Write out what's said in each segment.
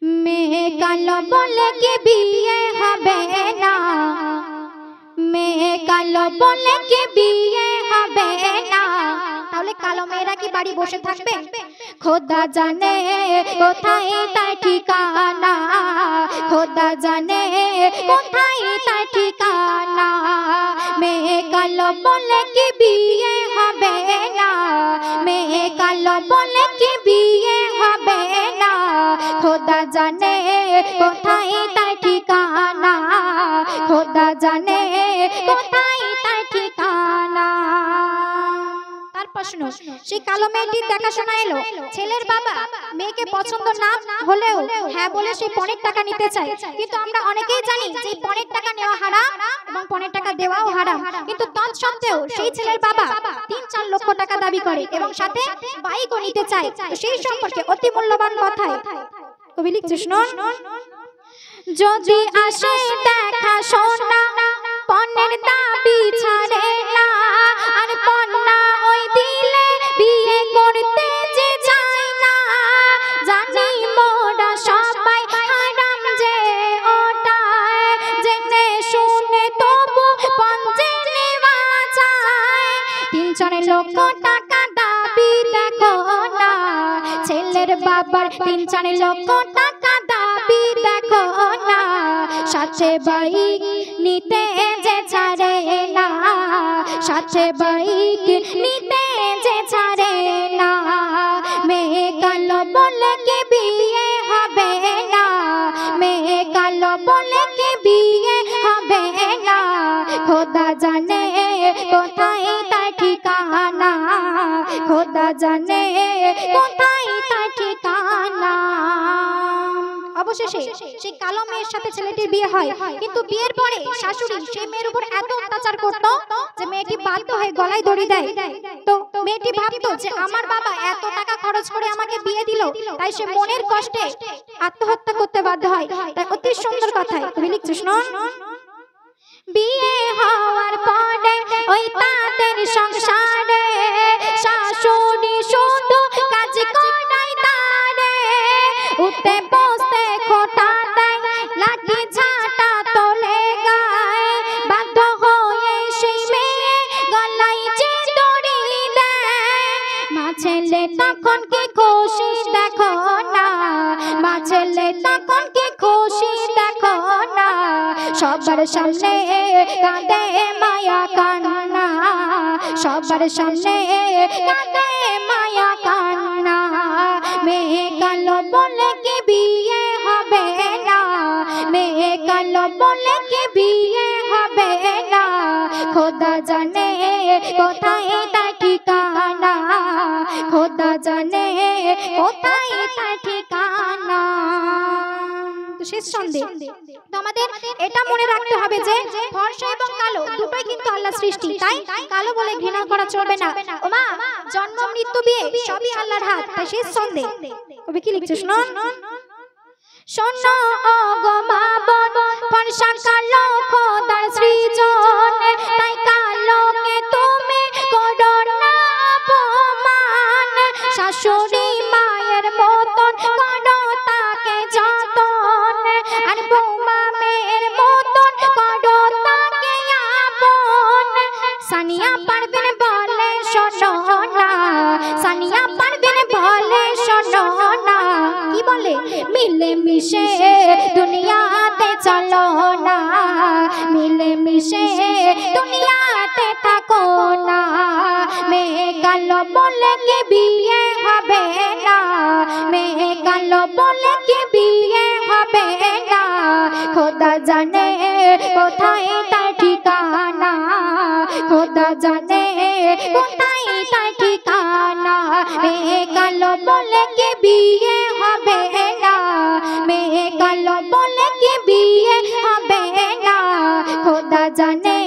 মেয়ে কালো বলে কি বিয়ে হবে না, মেয়ে কালো বলে কি বিয়ে হবে না। তাহলে কালো মেয়েরা কি বাড়ি বসে থাকবে? খোদা জানে কোথায় তার ঠিকানা, খোদা জানে কোথায় তার ঠিকানা। মেয়ে কালো বলে কি বিয়ে হবে না, মেয়ে কালো বলে কি বিয়ে হবে না। খোদা জানে কোথায় তার ঠিকানা, খোদা জানে কোথায় তার ঠিকানা। তার প্রশ্ন, সেই কালো মেয়েটির দেখাশোনা এলো। ছেলের বাবা মেয়েকে পছন্দ না হলেও হ্যাঁ বলে সেই পণের টাকা নিতে চায়। কিন্তু আমরা অনেকেই জানি যে পণের টাকা নেওয়া হারাম এবং পণের টাকা দেওয়াও হারাম। কিন্তু তৎসত্ত্বেও সেই ছেলের বাবা ৩-৪ লক্ষ টাকা দাবি করে এবং সাথে বাইকও নিতে চায়। তো সেই সম্পর্কে অতি মূল্যবান কথায় কবি লিখছে, যদি আসে দেখা শোনা পণের দাবি ছাড়ে না, আর পণ্যা ওই দিলে বিয়ে করতে যে চায় না। জানি মোরা সবাই হারাম যে ওটায়, জেনে শুনে তবু পঞ্জে নেওয়া যায়। ৩-৪ লক্ষ টাকা দাবি দেখো না, ছেলের বাবার ৩-৪ লক্ষ টাকা দাবি দেখো না। সাথে বাইক নিতে যে ছাড়ে না, সাথে বাইক নিতে যে ছাড়ে না। মেয়ে কালো বলে কি বিয়ে হবে না, মেয়ে কালো বলে কি বিয়ে হবে না। খোদা জানে কোথায় তার ঠিকানা, খোদা জানে কোথায় তার ঠিকানা। অবশেষে সেই কালো মেয়ের সাথে ছেলেটির বিয়ে হয়। কিন্তু বিয়ের পরে শাশুড়ি সেই মেয়ের উপর এত অত্যাচার করত যে মেয়েটি বাধ্য হয়ে গলায় দড়ি দেয়। তো মেয়েটি ভাবতো যে আমার বাবা এত টাকা খরচ করে আমাকে বিয়ে দিল, তাই সে মনের কষ্টে আত্মহত্যা করতে বাধ্য হয়। তাই অতি সুন্দর কথায় কবি লিখছে, বিয়ে হওয়ার পরে ওই তাদের সংসারে শাশুড়ি শুধু কাজ করায় তারে, উঠতে বসতে খোটা দেয়, লাঠি ঝাঁটা তোলে গায়। বাধ্য হয়ে সেই মেয়ে গলায় যে দড়ি দেয়। মা ছেলে তখন কি খুশি দেখো না, মা ছেলে তখন কি খুশি দেখো না। সবার সামনে কাঁদে মায়া কান্না, সবার সামনে কাঁদে মায়া কান্না। মেয়ে কালো বলে কি বিয়ে হবে না, মেয়ে কালো বলে কি বিয়ে হবে না। খোদা জানে কোথায় তার ঠিকানা, খোদা জানে কোথায় তার ঠিকানা। তো শেষ সন্দেহ আমাদের এটা মনে রাখতে হবে যে ফর্সা এবং কালো দুটোই কিন্তু আল্লাহর সৃষ্টি। তাই কালো বলে ঘৃণা করা চলবে না। ওমা, জন্ম মৃত্যু বিয়ে সবই আল্লাহর হাত। তাই শেষ সন্দেহ কবি কি লিখছে, শোনো ও গো মা বোন, ফর্সা কালো খোদার সৃজন। তাই কালোকে তুমি করো না অপমান, শাশুড়ি মায়ের মতন করো তাকে যতন, আর বৌমা মেয়ের মতন করো তাকে আপন। সানিয়া পারবেন বলে শোনো না, সানিয়া পারবেন বলে শোনো না। কি বলে? মিলে মিশে দুনিয়াতে চলো না, মিলে মিশে দুনিয়াতে থাকো না। মেয়ে কালো বলে কি বিয়ে হবে না, মেয়ে কালো বলে কি বিয়ে হবে না। খোদা জানে কোথায় তার ঠিকানা, খোদা জানে কোথায় তার ঠিকানা। মেয়ে কালো বলে কি বিয়ে হবে না, মেয়ে কালো বলে কি বিয়ে হবে না। খোদা জানে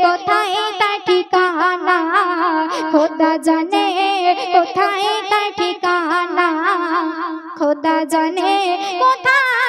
কোথায় তার ঠিকানা, খোদা জানে কোথায় তার ঠিকানা, খোদা জানে কোথায়